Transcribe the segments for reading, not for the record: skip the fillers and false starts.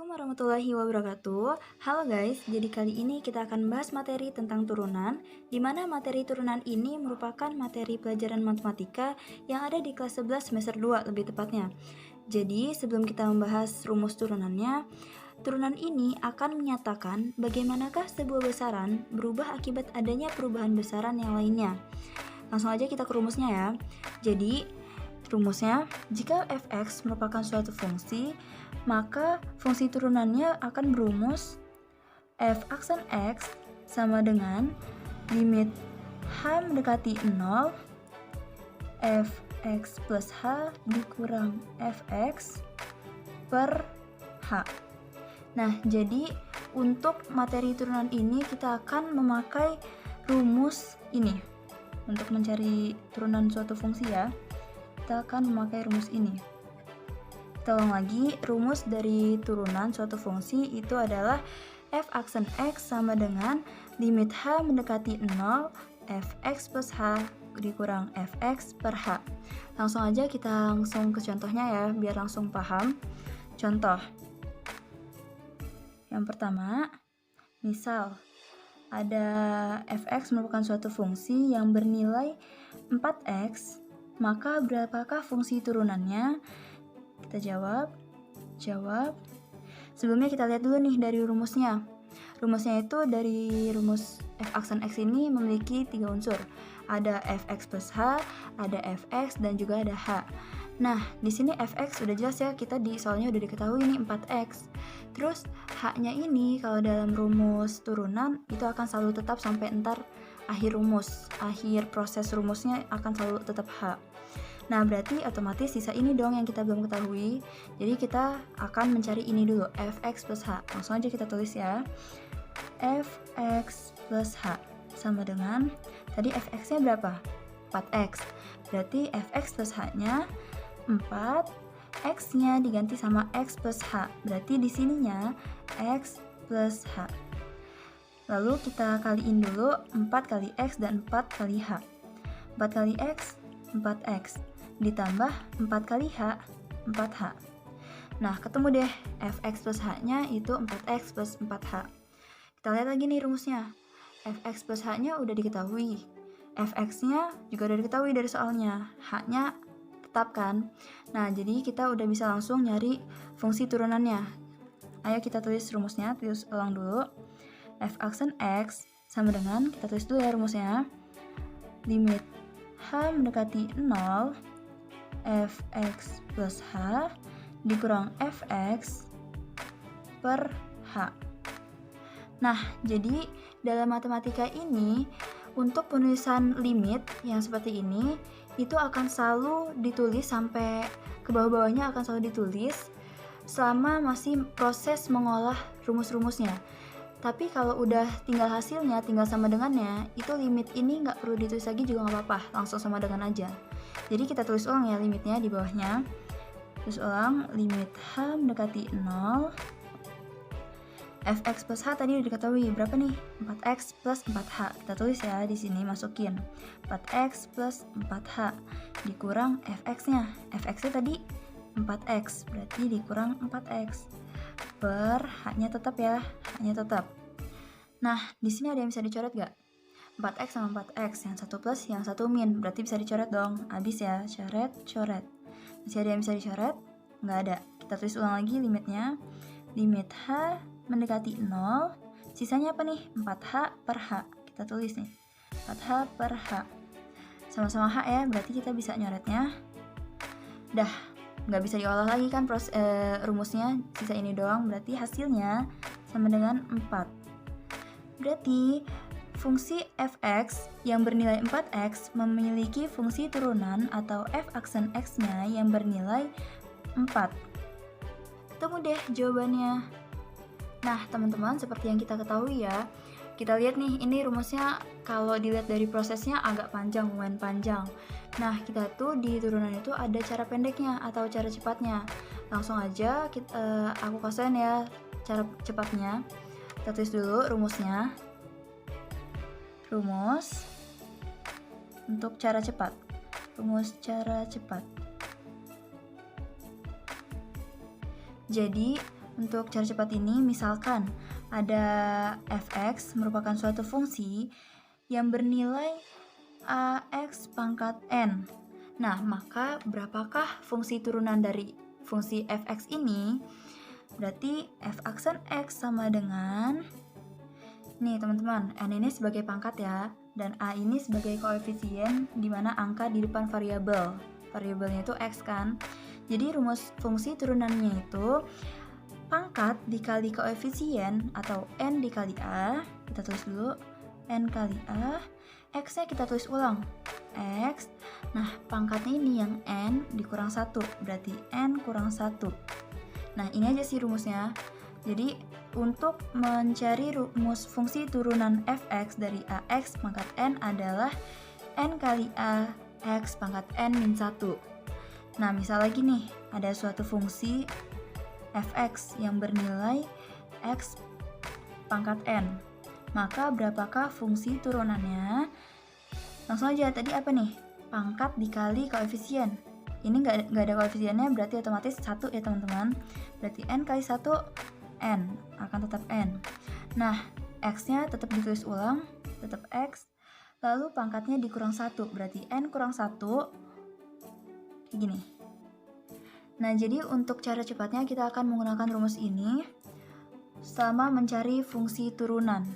Assalamualaikum warahmatullahi wabarakatuh. Halo guys, jadi kali ini kita akan bahas materi tentang turunan, di mana materi turunan ini merupakan materi pelajaran matematika yang ada di kelas 11 semester 2 lebih tepatnya. Jadi sebelum kita membahas rumus turunannya, turunan ini akan menyatakan bagaimanakah sebuah besaran berubah akibat adanya perubahan besaran yang lainnya. Langsung aja kita ke rumusnya ya. Jadi rumusnya, jika fx merupakan suatu fungsi, maka fungsi turunannya akan berumus f aksen x sama dengan limit h mendekati 0 fx plus h dikurang fx per h. Nah, jadi untuk materi turunan ini kita akan memakai rumus ini untuk mencari turunan suatu fungsi ya. Kita akan memakai rumus ini. Kita ulang lagi, rumus dari turunan suatu fungsi itu adalah f aksen x sama dengan limit h mendekati 0 fx plus h dikurang fx per h. Langsung aja kita langsung ke contohnya ya, biar langsung paham. Contoh yang pertama, misal ada fx merupakan suatu fungsi yang bernilai 4x, maka berapakah fungsi turunannya? Kita jawab. Sebelumnya kita lihat dulu nih dari rumusnya. Rumusnya itu dari rumus f aksen x ini memiliki 3 unsur. Ada fx plus h, ada fx, dan juga ada h. Nah, di sini fx udah jelas ya, kita di soalnya udah diketahui ini 4x. Terus h-nya ini kalau dalam rumus turunan itu akan selalu tetap sampai ntar akhir proses rumusnya akan selalu tetap h. Nah, berarti otomatis sisa ini dong yang kita belum ketahui. Jadi kita akan mencari ini dulu, fx plus h. Langsung aja kita tulis ya. Fx plus h sama dengan, tadi fx-nya berapa? 4x. Berarti fx plus h-nya 4, x-nya diganti sama x plus h. Berarti di sininya x plus h. Lalu kita kaliin dulu 4 kali x dan 4 kali h. 4 kali x, 4x. Ditambah 4 kali h, 4h. Nah, ketemu deh fx plus h-nya itu 4x plus 4h. Kita lihat lagi nih rumusnya. Fx plus h-nya udah diketahui. Fx-nya juga udah diketahui dari soalnya. H-nya tetap kan? Nah, jadi kita udah bisa langsung nyari fungsi turunannya. Ayo kita tulis rumusnya, tulis ulang dulu. F aksen x sama dengan, kita tulis dulu ya rumusnya. Limit h mendekati 0 fx plus h dikurang fx per h. Nah, jadi dalam matematika ini untuk penulisan limit yang seperti ini itu akan selalu ditulis sampai ke bawah-bawahnya, akan selalu ditulis selama masih proses mengolah rumus-rumusnya. Tapi kalau udah tinggal hasilnya, tinggal sama dengannya, itu limit ini nggak perlu ditulis lagi juga nggak apa-apa, langsung sama dengan aja. Jadi kita tulis ulang ya limitnya di bawahnya. Tulis ulang, limit h mendekati 0 fx plus h tadi udah diketahui berapa nih? 4x plus 4h. Kita tulis ya di sini, masukin 4x plus 4h dikurang fx-nya. Fx-nya tadi 4x, berarti dikurang 4x per h-nya tetap ya, h-nya tetap. Nah, di sini ada yang bisa dicoret gak? 4x sama 4x, yang satu plus, yang satu min, berarti bisa dicoret dong. Habis ya, coret. Masih ada yang bisa dicoret? Nggak ada. Kita tulis ulang lagi limitnya. Limit h mendekati 0, sisanya apa nih? 4h per h. Kita tulis nih, 4h per h. Sama-sama h ya, berarti kita bisa nyoretnya. Dah, nggak bisa diolah lagi kan rumusnya, sisa ini doang, berarti hasilnya sama dengan 4. Berarti fungsi fx yang bernilai 4x memiliki fungsi turunan atau f aksen x-nya yang bernilai 4. Ketemu deh jawabannya. Nah, teman-teman, seperti yang kita ketahui ya, kita lihat nih, ini rumusnya kalau dilihat dari prosesnya agak panjang, lumayan panjang. Nah, kita tuh di turunan itu ada cara pendeknya atau cara cepatnya. Langsung aja aku kasihin ya cara cepatnya. Kita tulis dulu rumusnya. Rumus untuk cara cepat. Rumus cara cepat. Jadi, Untuk cara cepat ini, misalkan ada fx merupakan suatu fungsi yang bernilai ax pangkat n. Nah, maka berapakah fungsi turunan dari fungsi fx ini? Berarti f aksen x sama dengan, nih teman-teman, n ini sebagai pangkat ya, dan a ini sebagai koefisien di mana angka di depan variabel. Variabelnya itu x kan. Jadi rumus fungsi turunannya itu pangkat dikali koefisien atau n dikali a. Kita tulis dulu n kali a. X-nya kita tulis ulang x. Nah, pangkatnya ini yang n dikurang 1, berarti n kurang 1. Nah, ini aja sih rumusnya. Jadi, untuk mencari rumus fungsi turunan fx dari ax pangkat n adalah n kali a x pangkat n min 1. Nah, misal lagi nih, ada suatu fungsi fx yang bernilai x pangkat n. Maka berapakah fungsi turunannya? Langsung aja, tadi apa nih? Pangkat dikali koefisien. Ini nggak ada koefisiennya, berarti otomatis 1 ya teman-teman. Berarti n kali 1 n, akan tetap n. Nah, x-nya tetap ditulis ulang, tetap x. Lalu pangkatnya dikurang 1, berarti n kurang 1, kayak gini. Nah, jadi untuk cara cepatnya kita akan menggunakan rumus ini selama mencari fungsi turunan.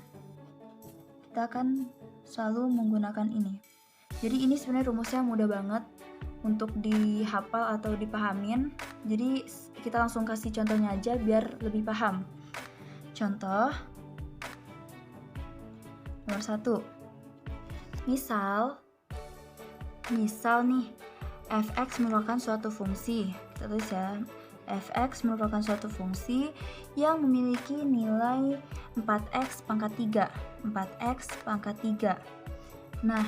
Kita akan selalu menggunakan ini. Jadi ini sebenarnya rumusnya mudah banget untuk dihafal atau dipahamin. Jadi kita langsung kasih contohnya aja biar lebih paham. Contoh nomor 1. Misal nih fx merupakan suatu fungsi. Kita tulis ya, fx merupakan suatu fungsi yang memiliki nilai 4x pangkat 3. 4x pangkat 3. Nah,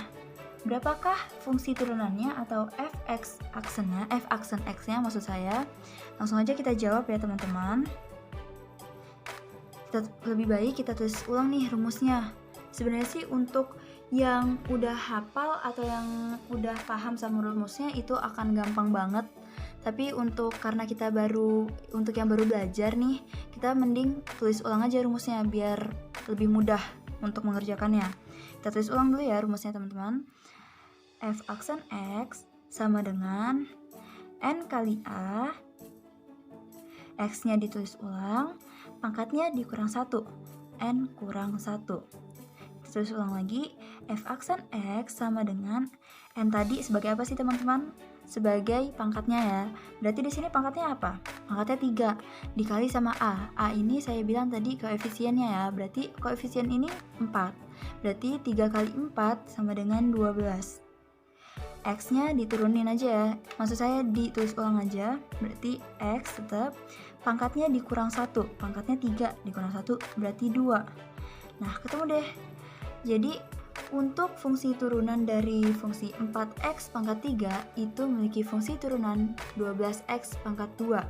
berapakah fungsi turunannya atau fx aksennya, f aksen x-nya maksud saya? Langsung aja kita jawab ya teman-teman. Lebih baik kita tulis ulang nih rumusnya. Sebenarnya sih untuk yang udah hafal atau yang udah paham sama rumusnya itu akan gampang banget. Tapi karena kita untuk yang baru belajar nih, kita mending tulis ulang aja rumusnya biar lebih mudah untuk mengerjakannya. Kita tulis ulang dulu ya rumusnya teman-teman. F aksen x sama dengan n kali a. X-nya ditulis ulang, pangkatnya dikurang 1, n kurang 1. Tulis ulang lagi, f aksen x sama dengan n tadi sebagai apa sih teman-teman? Sebagai pangkatnya ya. Berarti di sini pangkatnya apa? Pangkatnya 3 dikali sama a. A ini saya bilang tadi koefisiennya ya. Berarti koefisien ini 4. Berarti 3 kali 4 sama dengan 12. X-nya diturunin aja ya. Maksud saya ditulis ulang aja. Berarti X tetap pangkatnya dikurang 1. Pangkatnya 3 dikurang 1 berarti 2. Nah, ketemu deh. Jadi untuk fungsi turunan dari fungsi 4x pangkat 3 itu memiliki fungsi turunan 12x pangkat 2.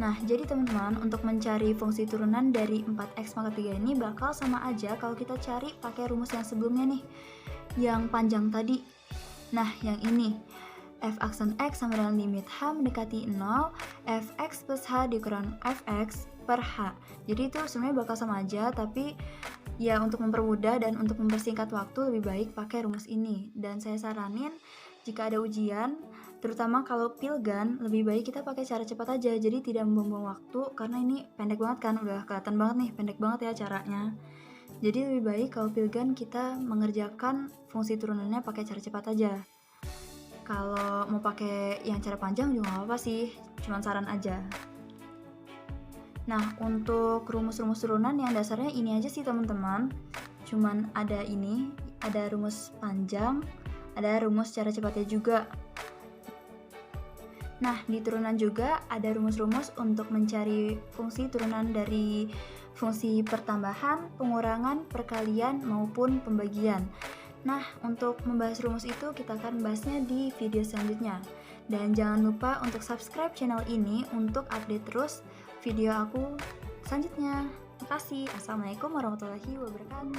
Nah, jadi teman-teman, untuk mencari fungsi turunan dari 4x pangkat 3 ini bakal sama aja kalau kita cari pakai rumus yang sebelumnya nih, yang panjang tadi. Nah, yang ini, f aksen x sama dengan limit h mendekati 0, fx plus h dikurang fx per h. Jadi itu sebenarnya bakal sama aja, tapi ya untuk mempermudah dan untuk mempersingkat waktu lebih baik pakai rumus ini. Dan saya saranin jika ada ujian, terutama kalau pilgan, lebih baik kita pakai cara cepat aja, jadi tidak membuang waktu, karena ini pendek banget kan, udah kelihatan banget nih, pendek banget ya caranya. Jadi lebih baik kalau pilgan kita mengerjakan fungsi turunannya pakai cara cepat aja. Kalau mau pakai yang cara panjang juga gak apa-apa sih, cuman saran aja. Nah, untuk rumus-rumus turunan yang dasarnya ini aja sih teman-teman. Cuman ada ini, ada rumus panjang, ada rumus cara cepatnya juga. Nah, di turunan juga ada rumus-rumus untuk mencari fungsi turunan dari fungsi pertambahan, pengurangan, perkalian, maupun pembagian. Nah, untuk membahas rumus itu kita akan bahasnya di video selanjutnya. Dan jangan lupa untuk subscribe channel ini untuk update terus video aku selanjutnya. Terima kasih. Assalamualaikum warahmatullahi wabarakatuh.